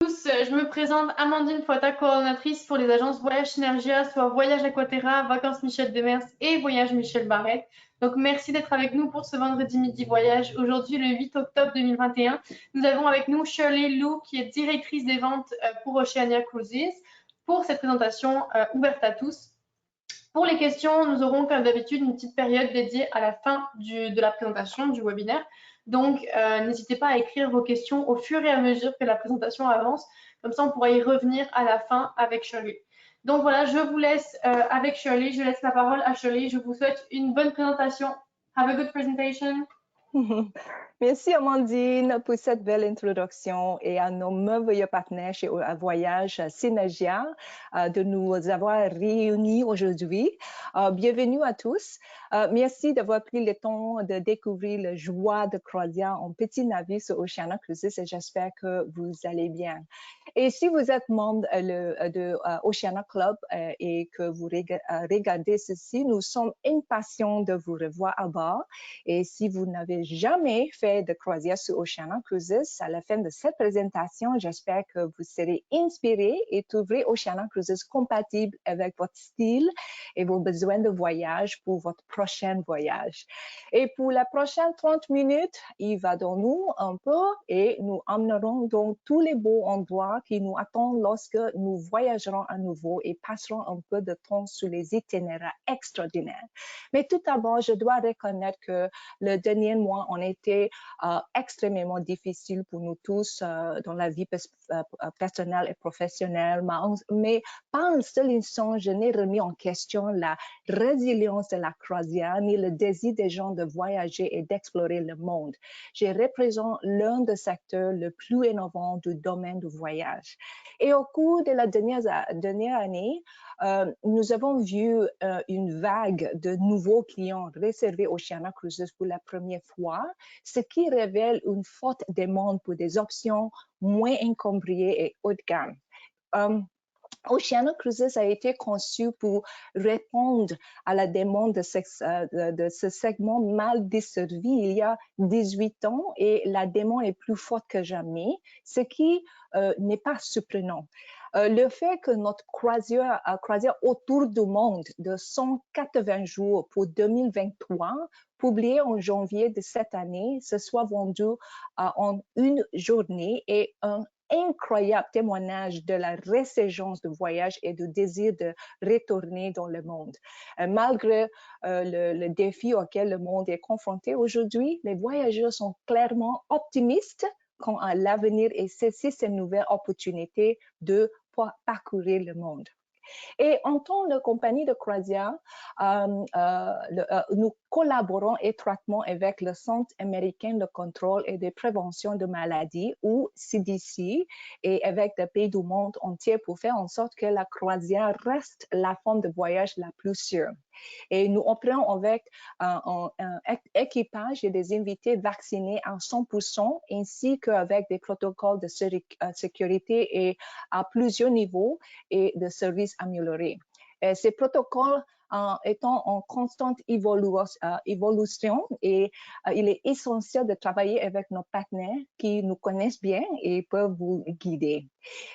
Je me présente Amandine Poita, coordonnatrice pour les agences Voyage Synergia, soit Voyage Aquaterra, Vacances Michel Demers et Voyage Michel Barrette. Donc merci d'être avec nous pour ce vendredi midi voyage. Aujourd'hui, le 8 octobre 2021, nous avons avec nous Shirley Lou, qui est directrice des ventes pour Oceania Cruises, pour cette présentation ouverte à tous. Pour les questions, nous aurons comme d'habitude une petite période dédiée à la fin de la présentation du webinaire. Donc, n'hésitez pas à écrire vos questions au fur et à mesure que la présentation avance. Comme ça, on pourra y revenir à la fin avec Shirley. Donc voilà, je vous laisse avec Shirley. Je laisse la parole à Shirley. Je vous souhaite une bonne présentation. Have a good presentation. Merci Amandine pour cette belle introduction et à nos merveilleux partenaires chez Voyage Synergia de nous avoir réunis aujourd'hui. Bienvenue à tous. Merci d'avoir pris le temps de découvrir la joie de croisière en petit navire sur Oceania Cruises et j'espère que vous allez bien. Et si vous êtes membre de Oceania Club et que vous regardez ceci, nous sommes impatients de vous revoir à bord. Et si vous n'avez jamais fait de croisière sur Oceania Cruises, à la fin de cette présentation, j'espère que vous serez inspirés et trouverez Oceania Cruises compatible avec votre style et vos besoins de voyage pour votre prochain voyage. Et pour la prochaine 30 minutes, il va dans nous un peu et nous emmènerons dans tous les beaux endroits qui nous attendent lorsque nous voyagerons à nouveau et passerons un peu de temps sur les itinéraires extraordinaires. Mais tout d'abord, je dois reconnaître que le dernier mois ont été extrêmement difficiles pour nous tous dans la vie personnelle et professionnelle. Mais pas un seul instant, je n'ai remis en question la résilience de la croisière ni le désir des gens de voyager et d'explorer le monde. Je représente l'un des secteurs le plus innovants du domaine du voyage. Et au cours de la dernière année, nous avons vu une vague de nouveaux clients réservés Oceania Cruises pour la première fois, ce qui révèle une forte demande pour des options moins encombrées et haut de gamme. Oceania Cruises a été conçu pour répondre à la demande de ce segment mal desservi il y a 18 ans et la demande est plus forte que jamais, ce qui n'est pas surprenant. Le fait que notre croisière autour du monde de 180 jours pour 2023, publiée en janvier de cette année, se soit vendue en une journée et un incroyable témoignage de la résurgence du voyage et du désir de retourner dans le monde. Malgré le défi auquel le monde est confronté aujourd'hui, les voyageurs sont clairement optimistes quant à l'avenir et saisissent ces nouvelles opportunités de parcourir le monde. Et en tant que compagnie de croisière, nous collaborons étroitement avec le Centre américain de contrôle et de prévention de maladies, ou CDC, et avec des pays du monde entier pour faire en sorte que la croisière reste la forme de voyage la plus sûre. Et nous opérons avec un équipage et des invités vaccinés à 100%, ainsi qu'avec des protocoles de sécurité et à plusieurs niveaux et de services améliorés. Et ces protocoles étant en constante évolution et il est essentiel de travailler avec nos partenaires qui nous connaissent bien et peuvent vous guider.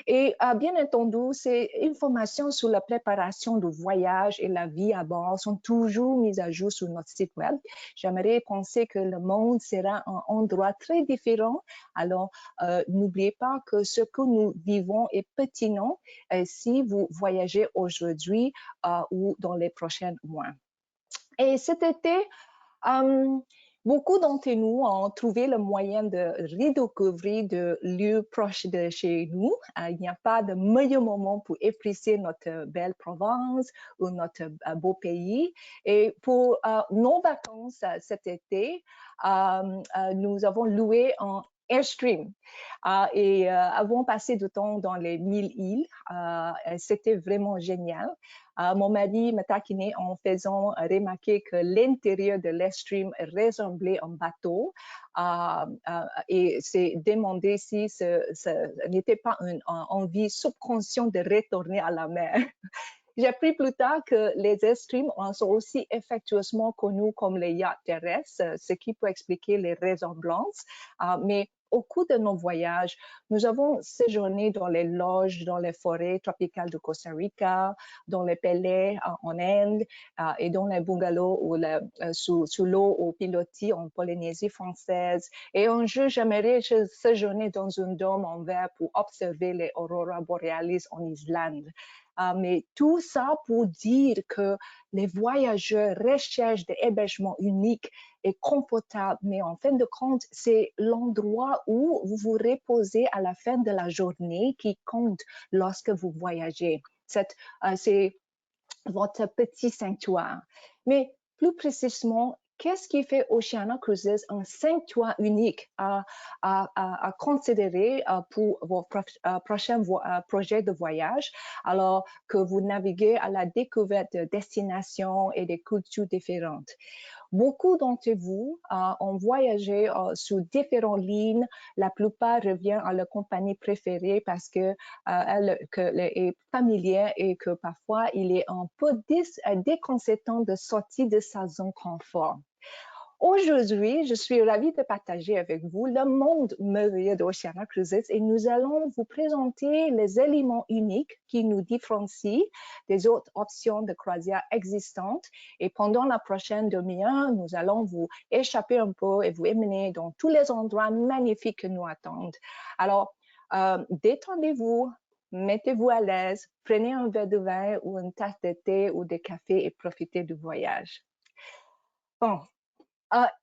Et bien entendu, ces informations sur la préparation du voyage et la vie à bord sont toujours mises à jour sur notre site web. J'aimerais penser que le monde sera un endroit très différent. Alors, n'oubliez pas que ce que nous vivons est pertinent si vous voyagez aujourd'hui ou dans les prochains mois. Et cet été, beaucoup d'entre nous ont trouvé le moyen de redécouvrir des lieux proches de chez nous. Il n'y a pas de meilleur moment pour apprécier notre belle Provence ou notre beau pays. Et pour nos vacances cet été, nous avons loué un Airstream et avons passé du temps dans les 1000 îles. C'était vraiment génial. Mon mari m'a taquiné en faisant remarquer que l'intérieur de l'Airstream ressemblait à un bateau et s'est demandé si ce n'était pas une envie subconsciente de retourner à la mer. J'ai appris plus tard que les Airstreams sont aussi affectueusement connus comme les yachts terrestres, ce qui peut expliquer les ressemblances. Mais au cours de nos voyages, nous avons séjourné dans les loges, dans les forêts tropicales du Costa Rica, dans les palais en Inde et dans les bungalows ou sous l'eau au pilotis en Polynésie française. Et un jour, j'aimerais séjourner dans un dôme en verre pour observer les auroras borealis en Islande. Mais tout ça pour dire que les voyageurs recherchent des hébergements uniques et confortables, mais en fin de compte, c'est l'endroit où vous vous reposez à la fin de la journée qui compte lorsque vous voyagez. C'est votre petit sanctuaire. Mais plus précisément, qu'est-ce qui fait Oceania Cruises un sanctuaire unique à considérer pour vos prochains projets de voyage, alors que vous naviguez à la découverte de destinations et de cultures différentes? Beaucoup d'entre vous ont voyagé sur différentes lignes. La plupart reviennent à leur compagnie préférée parce que elle est familière et que parfois il est un peu déconcertant de sortir de sa zone confort. Aujourd'hui, je suis ravie de partager avec vous le monde merveilleux d'Oceania Cruises et nous allons vous présenter les éléments uniques qui nous différencient des autres options de croisière existantes. Et pendant la prochaine demi-heure, nous allons vous échapper un peu et vous emmener dans tous les endroits magnifiques que nous attendent. Alors, détendez-vous, mettez-vous à l'aise, prenez un verre de vin ou une tasse de thé ou de café et profitez du voyage. Bon.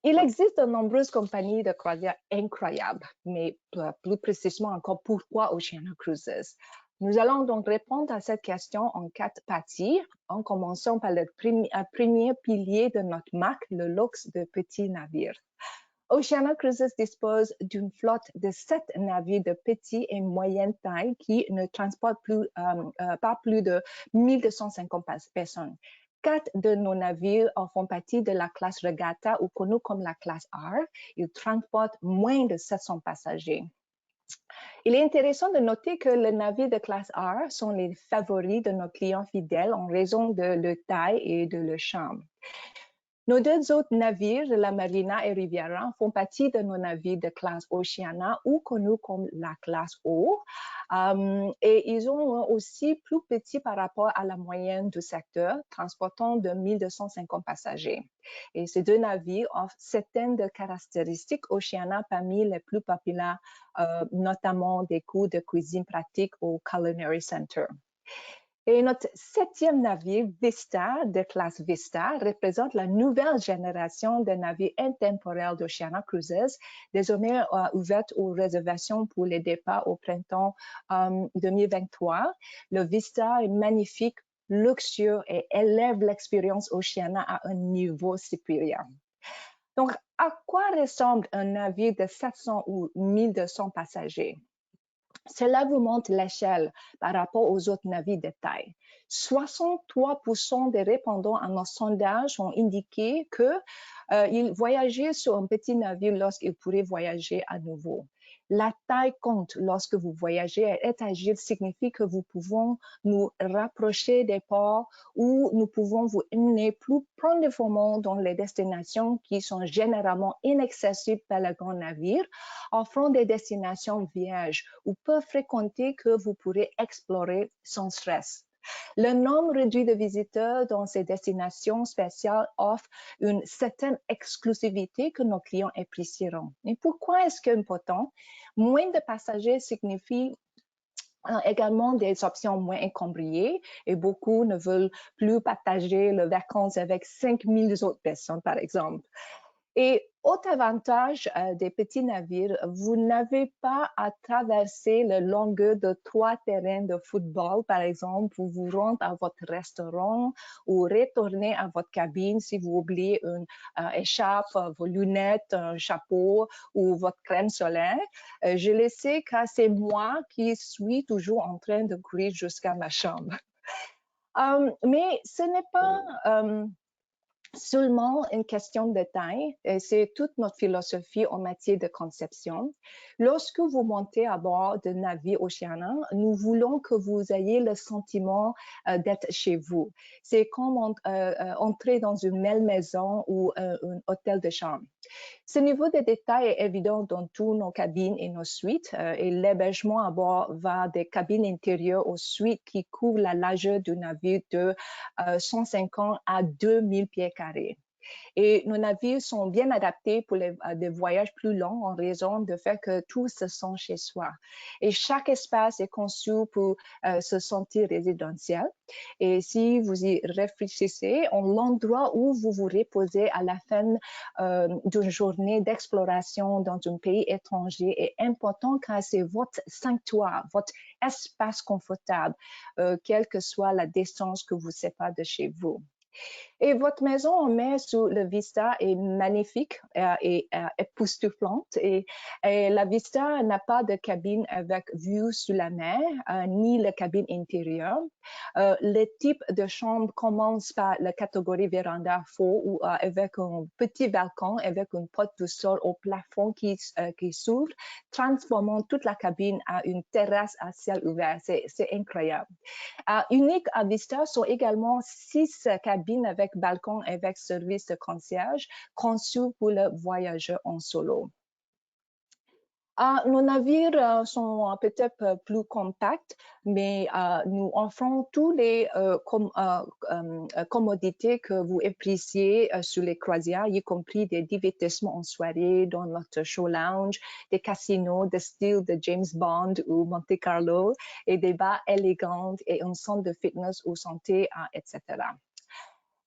Il existe de nombreuses compagnies de croisière incroyables, mais plus précisément encore, pourquoi Oceania Cruises? Nous allons donc répondre à cette question en 4 parties, en commençant par le premier pilier de notre marque, le luxe de petits navires. Oceania Cruises dispose d'une flotte de 7 navires de petite et moyenne taille qui ne transportent pas plus de 1250 personnes. 4 de nos navires font partie de la classe Regatta ou connue comme la classe R. Ils transportent moins de 700 passagers. Il est intéressant de noter que les navires de classe R sont les favoris de nos clients fidèles en raison de leur taille et de leur charme. Nos 2 autres navires, la Marina et Riviera, font partie de nos navires de classe Oceania ou connus comme la classe O. Et ils sont aussi plus petits par rapport à la moyenne du secteur, transportant de 1250 passagers. Et ces 2 navires offrent certaines de caractéristiques Oceania parmi les plus populaires, notamment des cours de cuisine pratique au Culinary Center. Et notre 7e navire, Vista, de classe Vista, représente la nouvelle génération de navires intemporels d'Oceania Cruises, désormais ouverte aux réservations pour les départs au printemps 2023. Le Vista est magnifique, luxueux et élève l'expérience Oceania à un niveau supérieur. Donc, à quoi ressemble un navire de 700 ou 1200 passagers? Cela vous montre l'échelle par rapport aux autres navires de taille. 63% des répondants à nos sondages ont indiqué qu'ils voyageaient sur un petit navire lorsqu'ils pourraient voyager à nouveau. La taille compte lorsque vous voyagez. Être agile signifie que nous pouvons nous rapprocher des ports où nous pouvons vous emmener plus profondément dans les destinations qui sont généralement inaccessibles par les grands navires, offrant des destinations vierges ou peu fréquentées que vous pourrez explorer sans stress. Le nombre réduit de visiteurs dans ces destinations spéciales offre une certaine exclusivité que nos clients apprécieront. Et pourquoi est-ce que c'est important? Moins de passagers signifie également des options moins encombrées et beaucoup ne veulent plus partager leurs vacances avec 5000 autres personnes, par exemple. Et autre avantage des petits navires, vous n'avez pas à traverser la longueur de 3 terrains de football, par exemple, pour vous rendre à votre restaurant ou retourner à votre cabine si vous oubliez une écharpe, vos lunettes, un chapeau ou votre crème solaire. Je le sais car c'est moi qui suis toujours en train de courir jusqu'à ma chambre. Mais ce n'est pas seulement une question de taille, c'est toute notre philosophie en matière de conception. Lorsque vous montez à bord de navire Oceania, nous voulons que vous ayez le sentiment d'être chez vous. C'est comme entrer dans une belle maison ou un hôtel de chambre. Ce niveau de détail est évident dans toutes nos cabines et nos suites et l'hébergement à bord va des cabines intérieures aux suites qui couvrent la largeur du navire de 150 à 2000 pieds carrés. Et nos navires sont bien adaptés pour des voyages plus longs en raison du fait que tous se sentent chez soi. Et chaque espace est conçu pour se sentir résidentiel. Et si vous y réfléchissez, l'endroit où vous vous reposez à la fin d'une journée d'exploration dans un pays étranger est important car c'est votre sanctuaire, votre espace confortable, quelle que soit la distance que vous sépare de chez vous. Et votre maison en mer sur le Vista est magnifique et époustouflante. Et la Vista n'a pas de cabine avec vue sur la mer, ni la cabine intérieure. Le type de chambre commence par la catégorie véranda faux ou avec un petit balcon avec une porte du sol au plafond qui s'ouvre, transformant toute la cabine à une terrasse à ciel ouvert. C'est incroyable. Unique à Vista sont également 6 cabines avec balcon avec service de concierge conçues pour le voyageur en solo. Nos navires sont peut-être plus compacts, mais nous offrons toutes les commodités que vous appréciez sur les croisières, y compris des divertissements en soirée dans notre show lounge, des casinos de style de James Bond ou Monte Carlo, et des bars élégants et un centre de fitness ou santé, etc.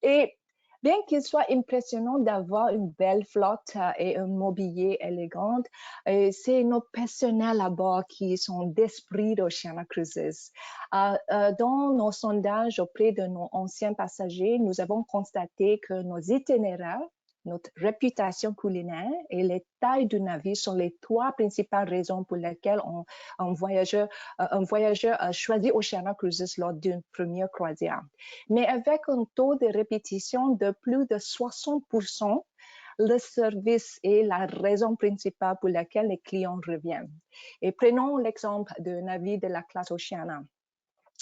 Et bien qu'il soit impressionnant d'avoir une belle flotte et un mobilier élégant, c'est nos personnels à bord qui sont d'esprit d'Oceania Cruises. Dans nos sondages auprès de nos anciens passagers, nous avons constaté que nos itinéraires, notre réputation culinaire et les tailles du navire sont les 3 principales raisons pour lesquelles un voyageur a choisi Oceania Cruises lors d'une première croisière. Mais avec un taux de répétition de plus de 60%, le service est la raison principale pour laquelle les clients reviennent. Et prenons l'exemple d'un navire de la classe Oceania.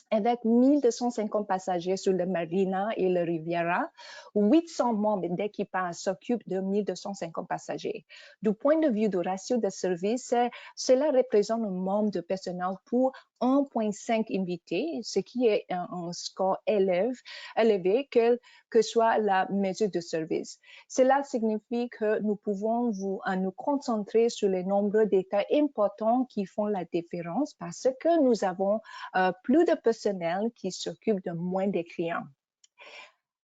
Avec 1250 passagers sur le Marina et le Riviera, 800 membres d'équipage s'occupent de 1250 passagers. Du point de vue du ratio de service, cela représente un membre de personnel pour 1,5 invités, ce qui est un score élevé, quelle que soit la mesure de service. Cela signifie que nous pouvons nous concentrer sur les nombreux détails importants qui font la différence parce que nous avons plus de personnel qui s'occupe de moins de clients.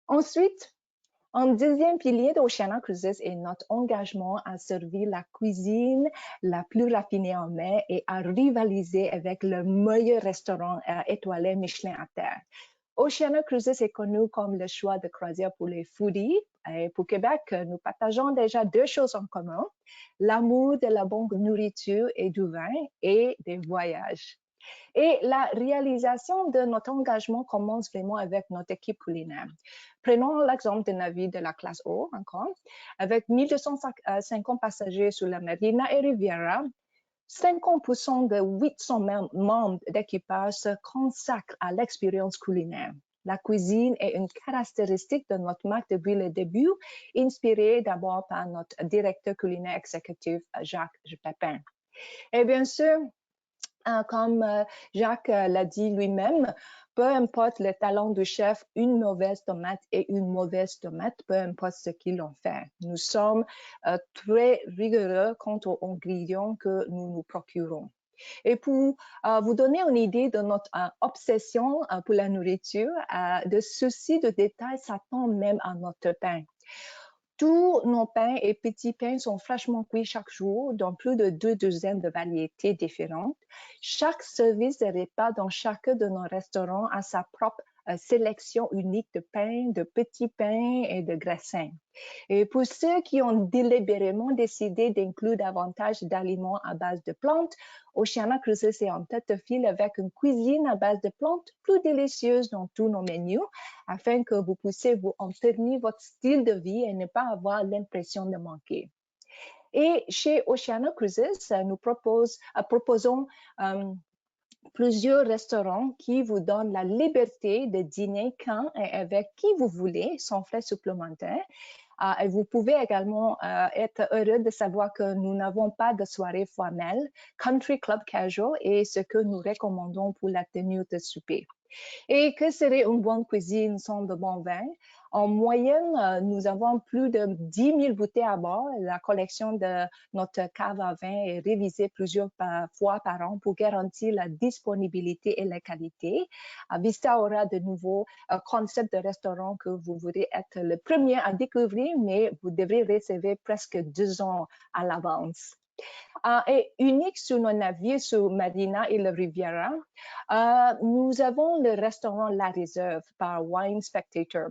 Ensuite, un deuxième pilier d'Oceania Cruises est notre engagement à servir la cuisine la plus raffinée en mer et à rivaliser avec le meilleur restaurant étoilé Michelin à terre. Oceania Cruises est connu comme le choix de croisière pour les foodies. Et pour Québec, nous partageons déjà 2 choses en commun, l'amour de la bonne nourriture et du vin et des voyages. Et la réalisation de notre engagement commence vraiment avec notre équipe culinaire. Prenons l'exemple d'un navire de la classe O encore. Avec 1250 passagers sur la Marina et Riviera, 50% de 800 membres d'équipage se consacrent à l'expérience culinaire. La cuisine est une caractéristique de notre marque depuis le début, inspirée d'abord par notre directeur culinaire exécutif, Jacques Pépin. Et bien sûr, comme Jacques l'a dit lui-même, peu importe le talent du chef, une mauvaise tomate et une mauvaise tomate, peu importe ce qu'ils ont fait. Nous sommes très rigoureux quant aux ingrédients que nous nous procurons. Et pour vous donner une idée de notre obsession pour la nourriture, de souci de détail s'attend même à notre pain. Tous nos pains et petits pains sont fraîchement cuits chaque jour dans plus de 2 douzaines de variétés différentes. Chaque service de repas dans chacun de nos restaurants a sa propre sélection unique de pains, de petits pains et de graissins. Et pour ceux qui ont délibérément décidé d'inclure davantage d'aliments à base de plantes, Oceania Cruises est en tête de file avec une cuisine à base de plantes plus délicieuse dans tous nos menus, afin que vous puissiez vous entretenir votre style de vie et ne pas avoir l'impression de manquer. Et chez Oceania Cruises, nous proposons plusieurs restaurants qui vous donnent la liberté de dîner quand et avec qui vous voulez, sans frais supplémentaires. Et vous pouvez également être heureux de savoir que nous n'avons pas de soirée formelle, country club casual est ce que nous recommandons pour la tenue de souper. Et que serait une bonne cuisine sans de bons vins? En moyenne, nous avons plus de 10 000 bouteilles à bord. La collection de notre cave à vin est révisée plusieurs fois par an pour garantir la disponibilité et la qualité. Vista aura de nouveaux concepts de restaurant que vous voudrez être le premier à découvrir, mais vous devrez réserver presque 2 ans à l'avance. Et unique sur nos navires sur Marina et le Riviera, nous avons le restaurant La Réserve par Wine Spectator.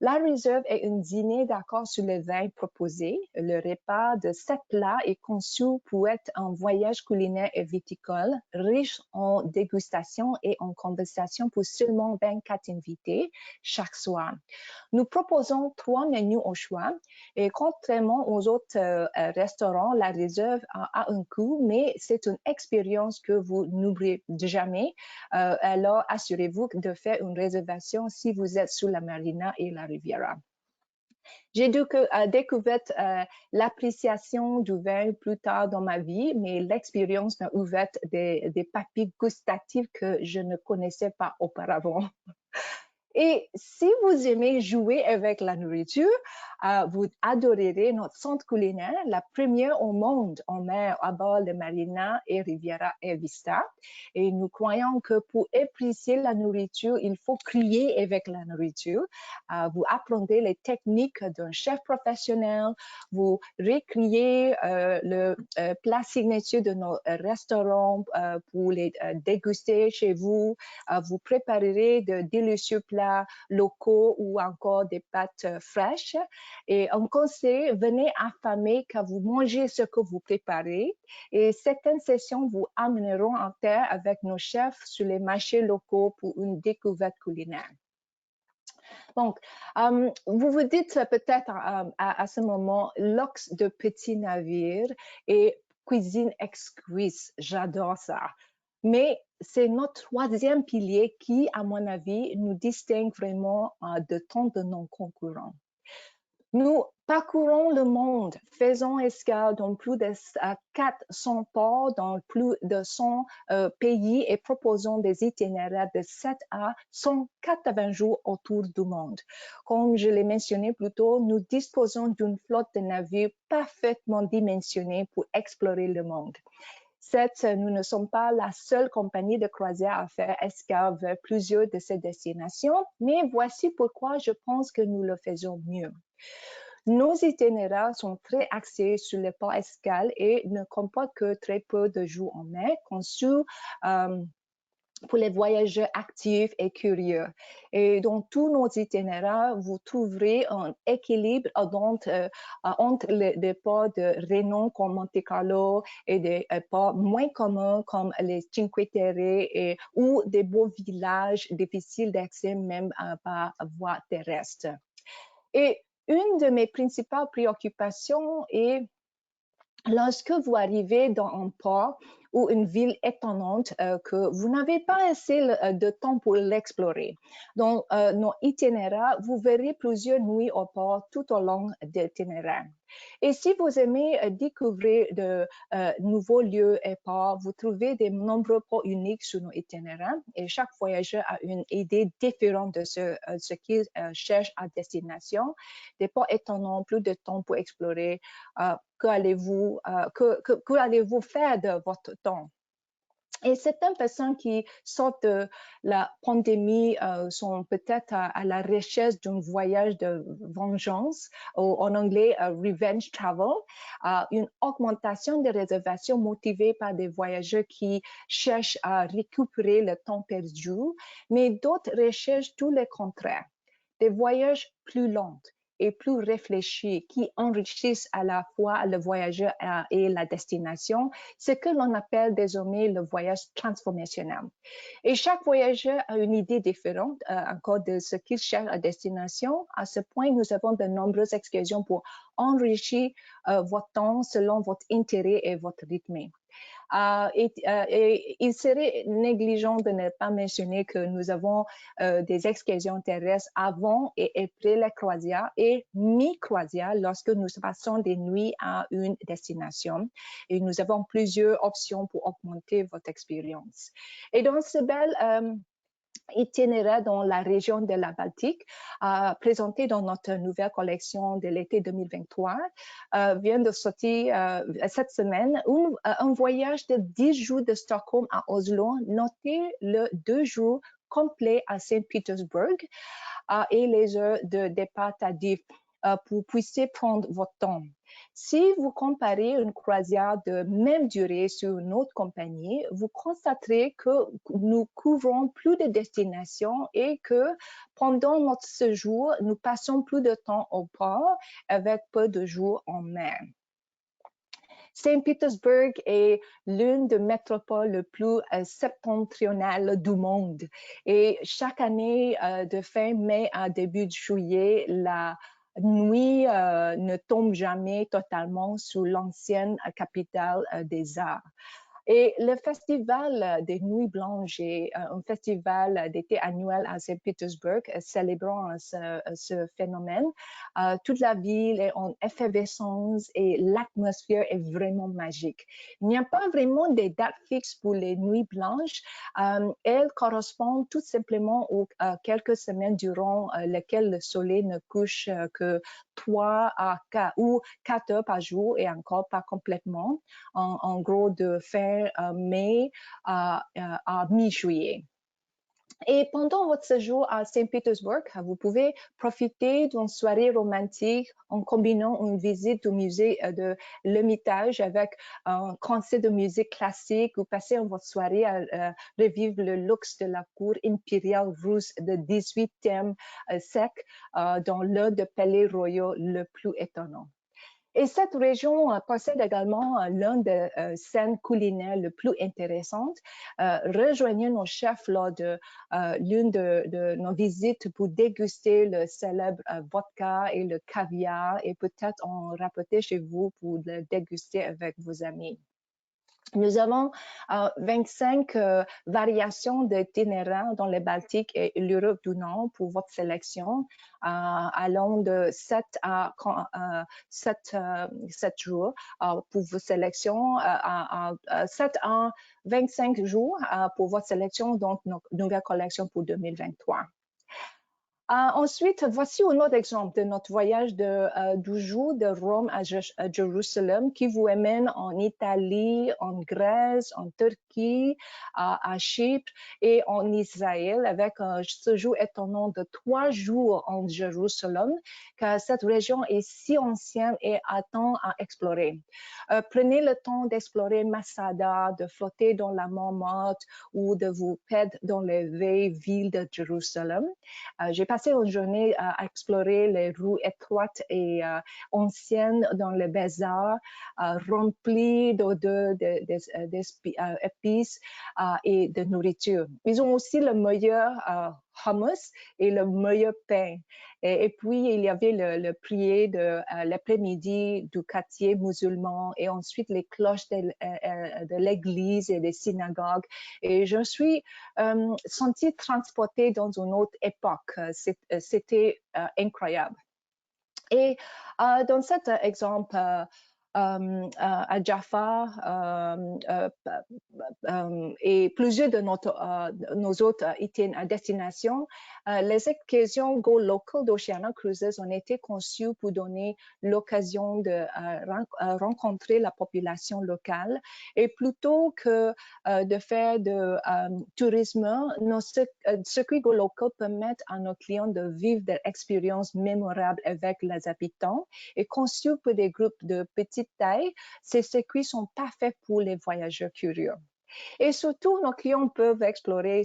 La Réserve est un dîner d'accord sur les vins proposés. Le repas de 7 plats est conçu pour être un voyage culinaire et viticole, riche en dégustation et en conversation pour seulement 24 invités chaque soir. Nous proposons 3 menus au choix et contrairement aux autres restaurants, La Réserve a un coût, mais c'est une expérience que vous n'oublierez jamais. Alors, assurez-vous de faire une réservation si vous êtes sur la Marina et la Riviera. J'ai découvert l'appréciation du vin plus tard dans ma vie, mais l'expérience m'a ouvert des papilles gustatives que je ne connaissais pas auparavant. Et si vous aimez jouer avec la nourriture, vous adorerez notre centre culinaire, la première au monde en mer à bord de Marina et Riviera et Vista. Et nous croyons que pour apprécier la nourriture, il faut crier avec la nourriture. Vous apprendrez les techniques d'un chef professionnel, vous récriez le plat signature de nos restaurants pour les déguster chez vous. Vous préparerez de délicieux plats locaux ou encore des pâtes fraîches. Et un conseil, venez affamés car vous mangez ce que vous préparez. Et certaines sessions vous amèneront en terre avec nos chefs sur les marchés locaux pour une découverte culinaire. Donc, vous vous dites peut-être à ce moment, luxe de petits navires et cuisine exquise, j'adore ça. Mais c'est notre troisième pilier qui, à mon avis, nous distingue vraiment de tant de nos concurrents. Nous parcourons le monde, faisons escale dans plus de 400 ports, dans plus de 100 pays et proposons des itinéraires de 7 à 180 jours autour du monde. Comme je l'ai mentionné plus tôt, nous disposons d'une flotte de navires parfaitement dimensionnée pour explorer le monde. Nous ne sommes pas la seule compagnie de croisière à faire escale vers plusieurs de ces destinations, mais voici pourquoi je pense que nous le faisons mieux. Nos itinéraires sont très axés sur les ports escales et ne comportent que très peu de jours en mer, conçus pour les voyageurs actifs et curieux. Et dans tous nos itinéraires, vous trouverez un équilibre entre des ports de renom comme Monte Carlo et des ports moins communs comme les Cinque Terre ou des beaux villages difficiles d'accès même par voie terrestre. Et une de mes principales préoccupations est lorsque vous arrivez dans un port ou une ville étonnante que vous n'avez pas assez de temps pour l'explorer. Dans nos itinéraires, vous verrez plusieurs nuits au port tout au long de l'itinéraire. Et si vous aimez découvrir de nouveaux lieux et ports, vous trouvez de nombreux ports uniques sur nos itinéraires et chaque voyageur a une idée différente de ce qu'il cherche à destination. Des ports étonnants, plus de temps pour explorer. Que allez-vous faire de votre temps? Et certaines personnes qui sortent de la pandémie sont peut-être à la recherche d'un voyage de vengeance, ou en anglais revenge travel, une augmentation des réservations motivée par des voyageurs qui cherchent à récupérer le temps perdu, mais d'autres recherchent tout le contraire, des voyages plus longs et plus réfléchis qui enrichissent à la fois le voyageur et la destination, ce que l'on appelle désormais le voyage transformationnel. Et chaque voyageur a une idée différente encore de ce qu'il cherche à destination. À ce point, nous avons de nombreuses excursions pour enrichir votre temps selon votre intérêt et votre rythme. Et il serait négligent de ne pas mentionner que nous avons des excursions terrestres avant et après la croisière et mi-croisière lorsque nous passons des nuits à une destination. Et nous avons plusieurs options pour augmenter votre expérience. Et dans ce bel itinéraire dans la région de la Baltique, présenté dans notre nouvelle collection de l'été 2023, vient de sortir cette semaine un voyage de 10 jours de Stockholm à Oslo, noté le 2 jours complet à Saint-Pétersbourg et les heures de départ tardives pour puissiez prendre votre temps. Si vous comparez une croisière de même durée sur une autre compagnie, vous constaterez que nous couvrons plus de destinations et que pendant notre séjour, nous passons plus de temps au port avec peu de jours en mer. Saint-Pétersbourg est l'une des métropoles les plus septentrionales du monde. Et chaque année, de fin mai à début juillet, la nuit ne tombe jamais totalement sur l'ancienne capitale des arts. Et le festival des Nuits Blanches est un festival d'été annuel à Saint-Pétersbourg célébrant ce phénomène. Toute la ville est en effervescence et l'atmosphère est vraiment magique. Il n'y a pas vraiment de date fixe pour les Nuits Blanches. Elles correspondent tout simplement aux quelques semaines durant lesquelles le soleil ne couche que 3 à 4 ou 4 heures par jour et encore pas complètement, en gros de fin mai à mi-juillet. Et pendant votre séjour à Saint-Pétersbourg, vous pouvez profiter d'une soirée romantique en combinant une visite au musée de l'Ermitage avec un concert de musique classique ou passer votre soirée à revivre le luxe de la cour impériale russe de 18e siècle dans l'un des palais royaux le plus étonnant. Et cette région possède également l'un des scènes culinaires les plus intéressantes. Rejoignez nos chefs lors de l'une de nos visites pour déguster le célèbre vodka et le caviar et peut-être en rapporter chez vous pour le déguster avec vos amis. Nous avons 25 variations d'itinéraires dans le Baltique et l'Europe du Nord pour votre sélection, allant de 7 à 7 jours pour vos sélections, 7 à 25 jours pour votre sélection, donc notre nouvelle collection pour 2023. Ensuite, voici un autre exemple de notre voyage de 12 jours de Rome à Jérusalem qui vous amène en Italie, en Grèce, en Turquie, à Chypre et en Israël avec un séjour étonnant de 3 jours en Jérusalem, car cette région est si ancienne et attend à explorer. Prenez le temps d'explorer Masada, de flotter dans la mer Morte ou de vous perdre dans les vieilles villes de Jérusalem. J'ai passé une journée à explorer les rues étroites et anciennes dans le bazar, remplies d'odeurs, d'épices et de nourriture. Ils ont aussi le meilleur hummus et le meilleur pain. Et puis, il y avait le prier de l'après-midi du quartier musulman et ensuite les cloches de l'église et des synagogues. Et je me suis sentie transportée dans une autre époque. C'était incroyable. Et dans cet exemple, à Jaffa et plusieurs de nos autres destinations, les excursions Go Local d'Oceania Cruises ont été conçues pour donner l'occasion de rencontrer la population locale. Et plutôt que de faire de tourisme, nos circuits Go Local permettent à nos clients de vivre des expériences mémorables avec les habitants et conçus pour des groupes de petite taille. Ces circuits sont parfaits pour les voyageurs curieux. Et surtout, nos clients peuvent explorer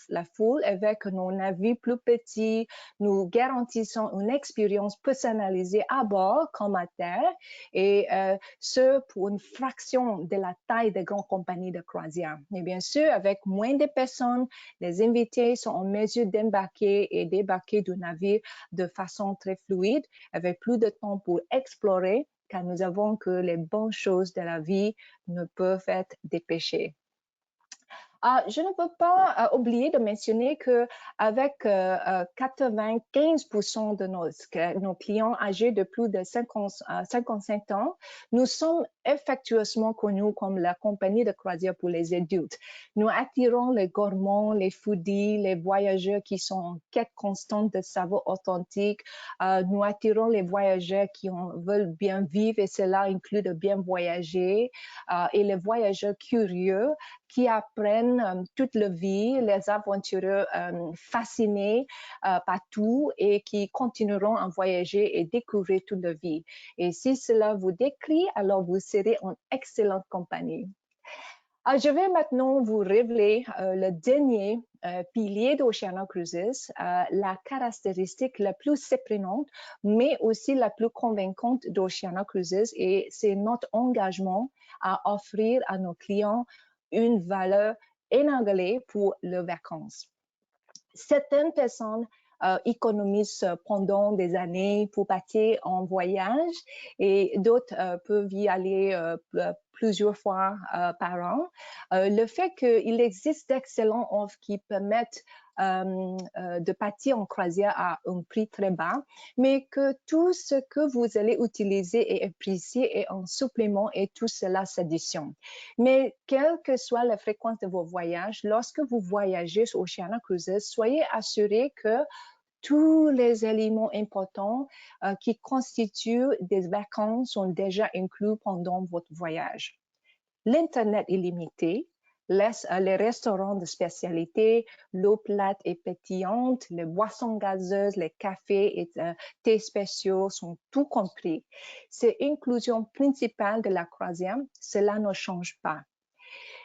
la foule avec nos navires plus petits. Nous garantissons une expérience personnalisée à bord comme à terre et ce pour une fraction de la taille des grandes compagnies de croisière. Et bien sûr, avec moins de personnes, les invités sont en mesure d'embarquer et débarquer du navire de façon très fluide, avec plus de temps pour explorer, car nous avons que les bonnes choses de la vie ne peuvent être dépêchées. Je ne peux pas oublier de mentionner que avec 95% de nos clients âgés de plus de 55 ans, nous sommes effectueusement connus comme la compagnie de croisière pour les adultes. Nous attirons les gourmands, les foodies, les voyageurs qui sont en quête constante de saveurs authentiques. Nous attirons les voyageurs qui veulent bien vivre et cela inclut de bien voyager et les voyageurs curieux qui apprennent toute la vie, les aventureux fascinés par tout et qui continueront à voyager et découvrir toute la vie. Et si cela vous décrit, alors vous serez en excellente compagnie. Je vais maintenant vous révéler le dernier pilier d'Oceania Cruises, la caractéristique la plus surprenante, mais aussi la plus convaincante d'Oceania Cruises, et c'est notre engagement à offrir à nos clients une valeur inégalée pour leurs vacances. Certaines personnes économisent pendant des années pour partir en voyage et d'autres peuvent y aller plusieurs fois par an. Le fait qu'il existe d'excellentes offres qui permettent de partir en croisière à un prix très bas, mais que tout ce que vous allez utiliser est apprécié et en supplément et tout cela s'additionne. Mais quelle que soit la fréquence de vos voyages, lorsque vous voyagez sur Oceania Cruises, soyez assurés que tous les éléments importants qui constituent des vacances sont déjà inclus pendant votre voyage. L'Internet illimité, les restaurants de spécialité, l'eau plate et pétillante, les boissons gazeuses, les cafés et thés spéciaux sont tout compris. C'est l'inclusion principale de la croisière, cela ne change pas.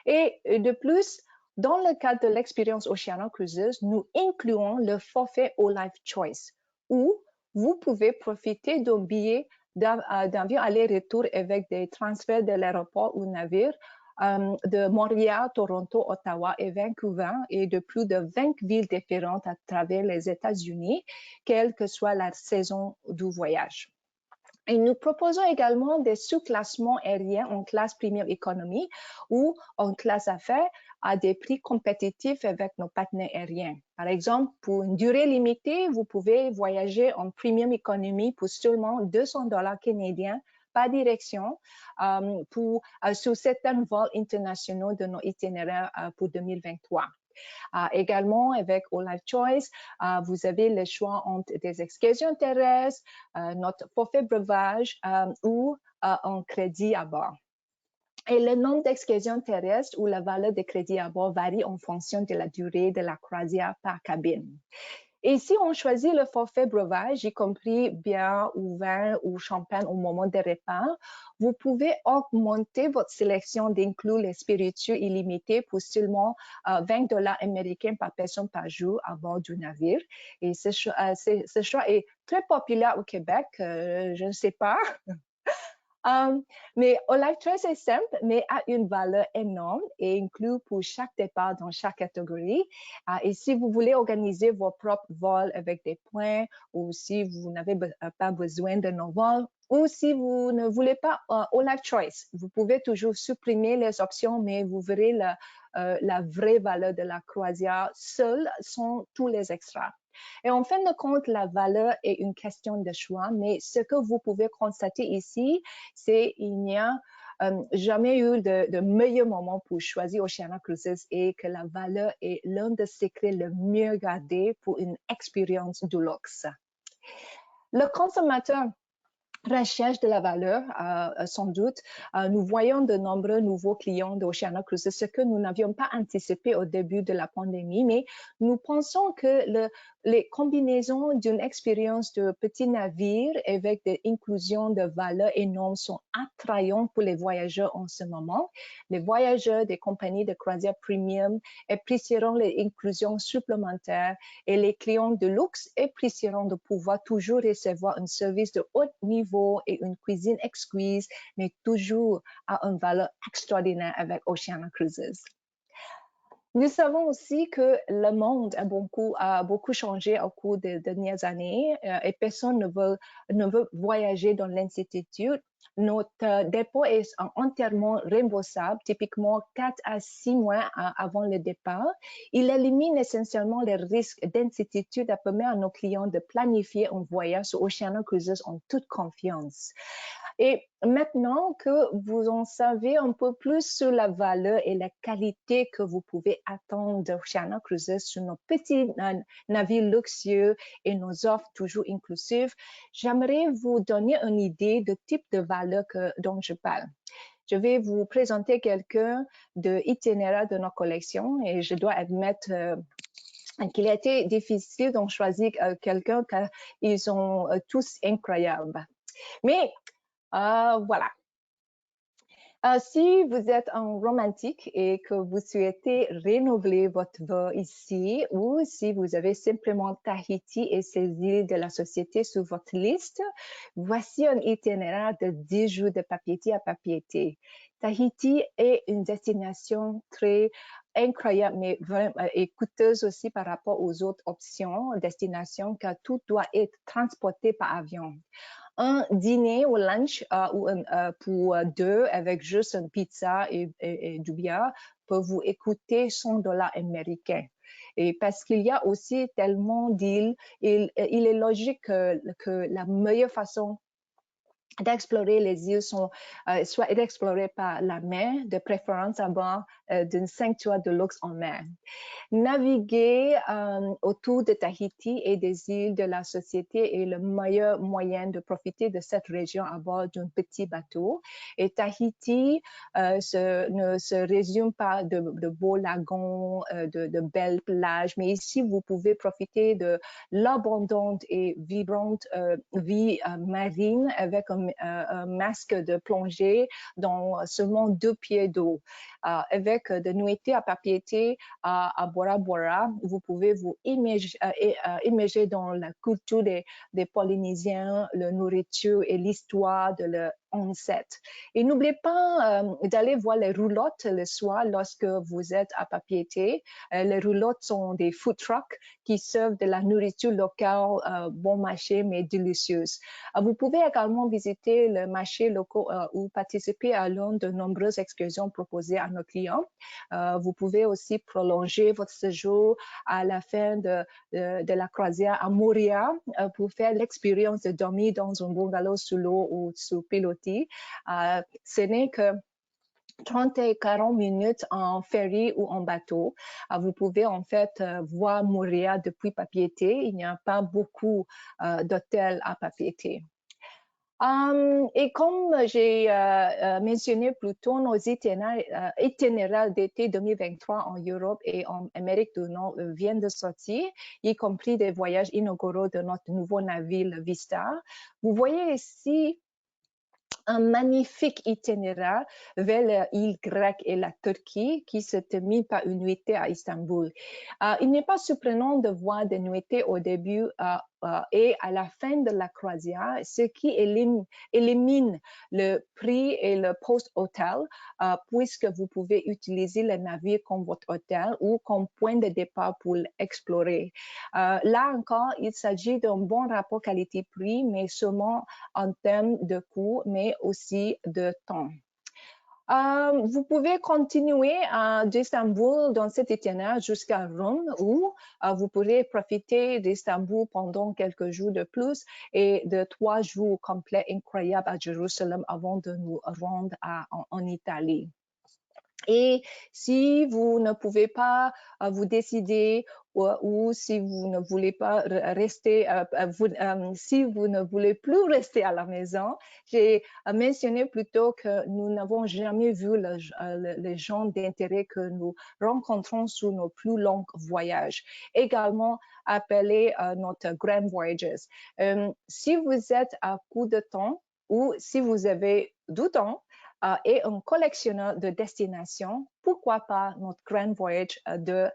Et de plus, dans le cadre de l'expérience Oceania Cruises, nous incluons le forfait All Life Choice, où vous pouvez profiter d'un billet d'avion aller-retour avec des transferts de l'aéroport ou navire de Montréal, Toronto, Ottawa et Vancouver et de plus de 20 villes différentes à travers les États-Unis, quelle que soit la saison du voyage. Et nous proposons également des sous-classements aériens en classe premium économie ou en classe affaires à des prix compétitifs avec nos partenaires aériens. Par exemple, pour une durée limitée, vous pouvez voyager en premium économie pour seulement 200 $ canadiens par direction sur certains vols internationaux de nos itinéraires pour 2023. Également, avec All Life Choice, vous avez le choix entre des excursions terrestres, notre forfait breuvage ou un crédit à bord. Et le nombre d'excursions terrestres ou la valeur des crédits à bord varie en fonction de la durée de la croisière par cabine. Et si on choisit le forfait breuvage, y compris bière ou vin ou champagne au moment des repas, vous pouvez augmenter votre sélection d'inclus les spiritueux illimités pour seulement 20 $ américains par personne par jour à bord du navire. Et ce choix est très populaire au Québec, je ne sais pas. Mais All Life Choice est simple, mais a une valeur énorme et inclut pour chaque départ dans chaque catégorie. Et si vous voulez organiser vos propres vols avec des points, ou si vous n'avez pas besoin de nos vols, ou si vous ne voulez pas All Life Choice, vous pouvez toujours supprimer les options, mais vous verrez la vraie valeur de la croisière seule sans tous les extras. Et en fin de compte, la valeur est une question de choix, mais ce que vous pouvez constater ici, c'est qu'il n'y a jamais eu de meilleur moment pour choisir Oceania Cruises et que la valeur est l'un des secrets le mieux gardés pour une expérience du luxe. Le consommateur recherche de la valeur, sans doute. Nous voyons de nombreux nouveaux clients d'Oceania Cruises, ce que nous n'avions pas anticipé au début de la pandémie, mais nous pensons que les combinaisons d'une expérience de petit navire avec des inclusions de valeurs énormes sont attrayantes pour les voyageurs en ce moment. Les voyageurs des compagnies de croisière premium apprécieront les inclusions supplémentaires et les clients de luxe apprécieront de pouvoir toujours recevoir un service de haut niveau et une cuisine exquise, mais toujours à une valeur extraordinaire avec Oceania Cruises. Nous savons aussi que le monde a beaucoup changé au cours des dernières années et personne ne veut voyager dans l'incertitude. Notre dépôt est entièrement remboursable, typiquement 4 à 6 mois avant le départ. Il élimine essentiellement les risques d'incertitude et permet à nos clients de planifier un voyage sur Oceania Cruises en toute confiance. Et maintenant que vous en savez un peu plus sur la valeur et la qualité que vous pouvez attendre d'Oceania Cruises sur nos petits navires luxueux et nos offres toujours inclusives, j'aimerais vous donner une idée du type de valeur dont je parle. Je vais vous présenter quelques itinéraires de nos collections et je dois admettre qu'il a été difficile d'en choisir quelqu'un car ils sont tous incroyables. Mais voilà. Si vous êtes un romantique et que vous souhaitez renouveler votre vœu ici, ou si vous avez simplement Tahiti et ses îles de la société sur votre liste, voici un itinéraire de 10 jours de Papeete à Papeete. Tahiti est une destination très incroyable, mais vraiment, et coûteuse aussi par rapport aux autres options, destinations, car tout doit être transporté par avion. Un dîner ou lunch pour deux avec juste une pizza et du bière peut vous coûter 100 $ américains. Et parce qu'il y a aussi tellement d'îles, il est logique que la meilleure façon d'explorer les îles soit d'explorer par la mer, de préférence à bord d'un sanctuaire de luxe en mer. Naviguer autour de Tahiti et des îles de la société est le meilleur moyen de profiter de cette région à bord d'un petit bateau. Et Tahiti ne se résume pas de beaux lagons, de belles plages, mais ici, vous pouvez profiter de l'abondante et vibrante vie marine avec un masque de plongée dans seulement 2 pieds d'eau. Avec de nuitées à Papeete, à Bora Bora, vous pouvez vous immerger dans la culture des Polynésiens, la nourriture et l'histoire de leur ancêtre. Et n'oubliez pas d'aller voir les roulottes le soir lorsque vous êtes à Papeete. Les roulottes sont des food trucks qui servent de la nourriture locale bon marché mais délicieuse. Vous pouvez également visiter le marché local ou participer à l'une de nombreuses excursions proposées à nos clients. Vous pouvez aussi prolonger votre séjour à la fin de la croisière à Moorea pour faire l'expérience de dormir dans un bungalow sous l'eau ou sous pilotis. Ce n'est que 30 et 40 minutes en ferry ou en bateau. Vous pouvez en fait voir Moorea depuis Papeete. Il n'y a pas beaucoup d'hôtels à Papeete. Et comme j'ai mentionné plus tôt, nos itinéraires d'été 2023 en Europe et en Amérique du Nord viennent de sortir, y compris des voyages inauguraux de notre nouveau navire Vista. Vous voyez ici un magnifique itinéraire vers l'île grecque et la Turquie qui se termine par une nuitée à Istanbul. Il n'est pas surprenant de voir des nuitées au début et à la fin de la croisière, ce qui élimine le prix et le post-hôtel, puisque vous pouvez utiliser le navire comme votre hôtel ou comme point de départ pour l'explorer. Là encore, il s'agit d'un bon rapport qualité-prix, mais seulement en termes de coût, mais aussi de temps. Vous pouvez continuer d'Istanbul dans cet itinéraire jusqu'à Rome où vous pourrez profiter d'Istanbul pendant quelques jours de plus et de 3 jours complets incroyables à Jérusalem avant de nous rendre en Italie. Et si vous ne pouvez pas vous décider ou si vous ne voulez pas rester, si vous ne voulez plus rester à la maison, j'ai mentionné plutôt que nous n'avons jamais vu le genre d'intérêt que nous rencontrons sur nos plus longs voyages, également appelé notre Grand Voyages. Si vous êtes à court de temps ou si vous avez du temps, et un collectionneur de destinations, pourquoi pas notre Grand Voyage de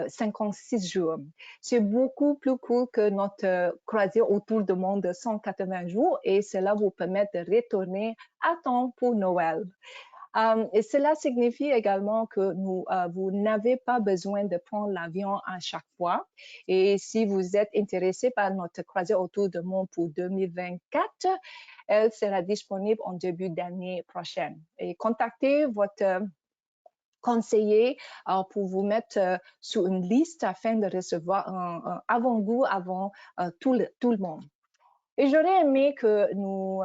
56 jours. C'est beaucoup plus cool que notre croisière autour du monde de 180 jours et cela vous permet de retourner à temps pour Noël. Et cela signifie également que vous n'avez pas besoin de prendre l'avion à chaque fois. Et si vous êtes intéressé par notre croisière autour du monde pour 2024, elle sera disponible en début d'année prochaine. Et contactez votre conseiller pour vous mettre sur une liste afin de recevoir un avant-goût avant tout le monde. Et j'aurais aimé que nous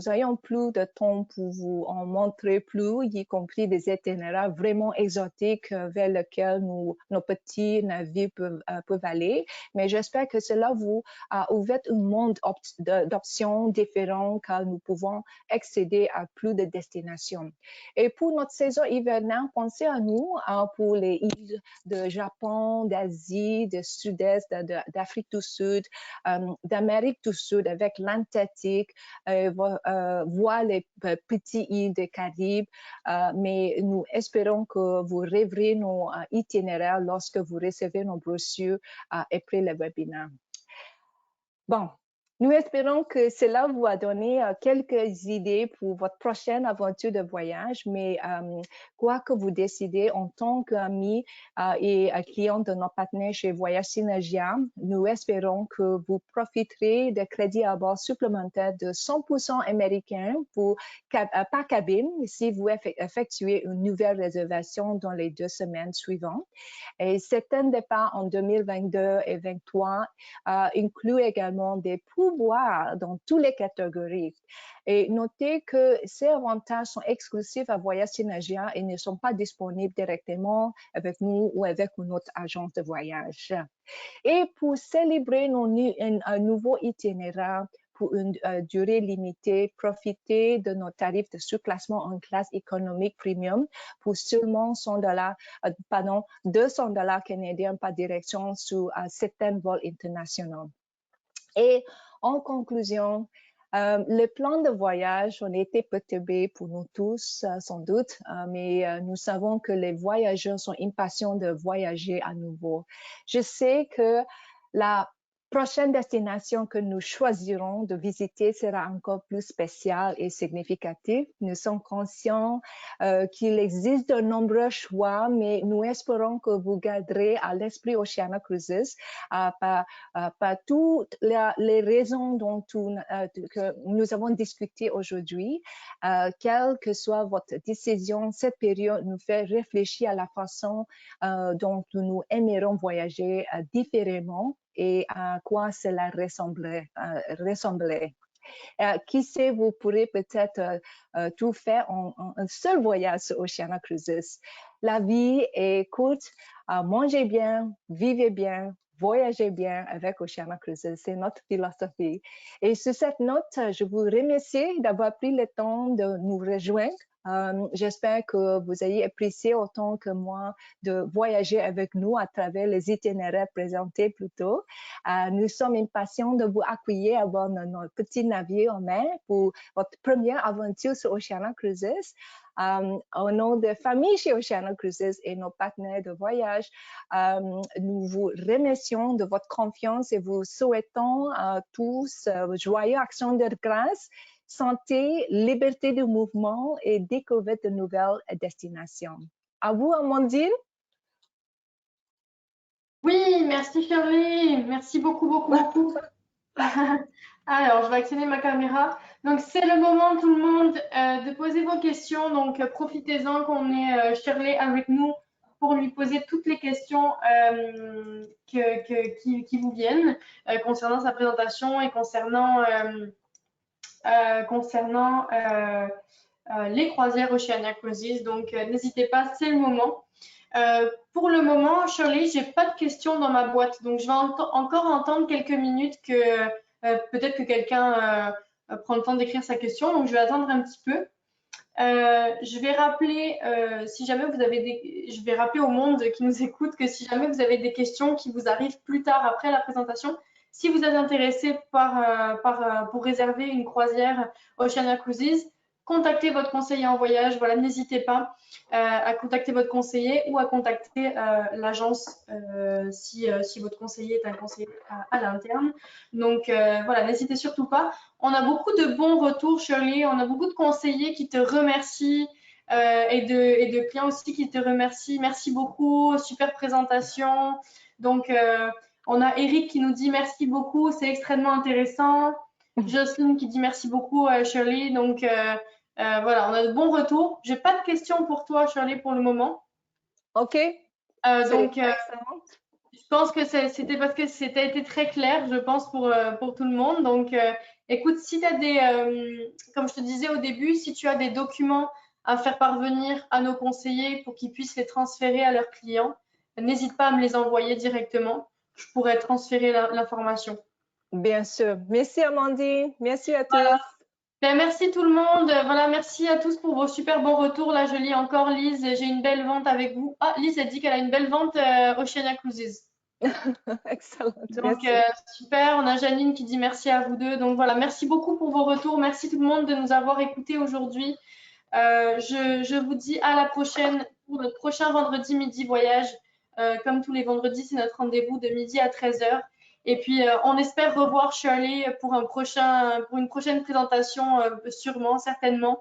ayons plus de temps pour vous en montrer plus, y compris des itinéraires vraiment exotiques vers lesquels nos petits navires peuvent aller. Mais j'espère que cela vous a ouvert un monde d'options différentes car nous pouvons accéder à plus de destinations. Et pour notre saison hivernale, pensez à nous pour les îles de Japon, d'Asie, du Sud-Est, d'Afrique du Sud, d'Amérique du Sud avec l'Antarctique, voir les petites îles des Caraïbes, mais nous espérons que vous rêverez nos itinéraires lorsque vous recevez nos brochures après le webinaire. Bon, nous espérons que cela vous a donné quelques idées pour votre prochaine aventure de voyage, mais quoi que vous décidez en tant qu'ami et client de nos partenaires chez Voyage Synergia, nous espérons que vous profiterez de crédits à bord supplémentaires de 100% américains par cabine si vous effectuez une nouvelle réservation dans les 2 semaines suivantes. Et certains départs en 2022 et 2023 incluent également des pourboires dans toutes les catégories. Et notez que ces avantages sont exclusifs à Voyage Synergia et ne sont pas disponibles directement avec nous ou avec notre agence de voyage. Et pour célébrer un nouveau itinéraire pour une durée limitée, profitez de nos tarifs de surclassement en classe économique premium pour seulement $200 canadiens par direction sur certains vols internationaux. Et en conclusion, le plan de voyage a été perturbé pour nous tous, sans doute, mais nous savons que les voyageurs sont impatients de voyager à nouveau. Je sais que la prochaine destination que nous choisirons de visiter sera encore plus spéciale et significative. Nous sommes conscients qu'il existe de nombreux choix, mais nous espérons que vous garderez à l'esprit Oceania Cruises par toutes les raisons que nous avons discuté aujourd'hui. Quelle que soit votre décision, cette période nous fait réfléchir à la façon dont nous aimerions voyager différemment et à quoi cela ressemblerait. Qui sait, vous pourrez peut-être tout faire en un seul voyage sur Oceania Cruises. La vie est courte, mangez bien, vivez bien, voyagez bien avec Oceania Cruises. C'est notre philosophie. Et sur cette note, je vous remercie d'avoir pris le temps de nous rejoindre. J'espère que vous ayez apprécié autant que moi de voyager avec nous à travers les itinéraires présentés plus tôt. Nous sommes impatients de vous accueillir à bord de notre petit navire en mer pour votre première aventure sur Oceania Cruises. Au nom de famille chez Oceania Cruises et nos partenaires de voyage, nous vous remercions de votre confiance et vous souhaitons tous joyeux actions de grâce, santé, liberté de mouvement et découverte de nouvelles destinations. À vous, Amandine. Oui, merci Shirley, merci beaucoup, beaucoup, beaucoup. Alors, je vais actionner ma caméra. Donc, c'est le moment, tout le monde, de poser vos questions. Donc, profitez-en qu'on ait Shirley avec nous pour lui poser toutes les questions qui vous viennent concernant sa présentation et concernant les croisières Oceania Cruises. Donc, n'hésitez pas, c'est le moment. Pour le moment, Shirley, j'ai pas de questions dans ma boîte, donc je vais encore entendre quelques minutes que peut-être que quelqu'un prend le temps d'écrire sa question, donc je vais attendre un petit peu. Je vais rappeler, si jamais vous avez je vais rappeler au monde qui nous écoute que si jamais vous avez des questions qui vous arrivent plus tard après la présentation, si vous êtes intéressé pour réserver une croisière Oceania Cruises, contactez votre conseiller en voyage. Voilà, n'hésitez pas à contacter votre conseiller ou à contacter l'agence si votre conseiller est un conseiller à l'interne. Donc voilà, n'hésitez surtout pas. On a beaucoup de bons retours, Shirley. On a beaucoup de conseillers qui te remercient et de clients aussi qui te remercient. Merci beaucoup, super présentation. Donc, on a Eric qui nous dit merci beaucoup, c'est extrêmement intéressant. Jocelyne qui dit merci beaucoup, Shirley. Donc, voilà, on a de bons retours. J'ai pas de questions pour toi, Shirley, pour le moment. OK, Donc, c'est excellent. je pense que c'était parce que c'était été très clair, je pense, pour tout le monde. Donc, écoute, si tu as comme je te disais au début, si tu as des documents à faire parvenir à nos conseillers pour qu'ils puissent les transférer à leurs clients, n'hésite pas à me les envoyer directement. Je pourrais transférer l'information. Bien sûr. Merci, Amandine. Merci à tous. Ben, merci tout le monde. Voilà, merci à tous pour vos super bons retours. Là, je lis encore Lise. J'ai une belle vente avec vous. Ah, Lise, elle dit qu'elle a une belle vente Oceania Cruises. Excellent. Donc, Merci. super. On a Janine qui dit merci à vous deux. Donc, voilà, merci beaucoup pour vos retours. Merci tout le monde de nous avoir écoutés aujourd'hui. Je vous dis à la prochaine pour notre prochain vendredi midi voyage. Comme tous les vendredis, c'est notre rendez-vous de midi à 13 h. Et puis, on espère revoir Shirley pour une prochaine présentation, sûrement, certainement.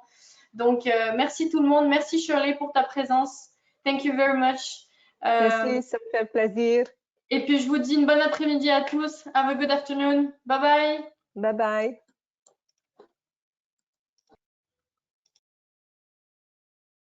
Donc, merci tout le monde. Merci Shirley pour ta présence. Thank you very much. Merci, ça me fait plaisir. Et puis, je vous dis une bonne après-midi à tous. Have a good afternoon. Bye bye. Bye bye.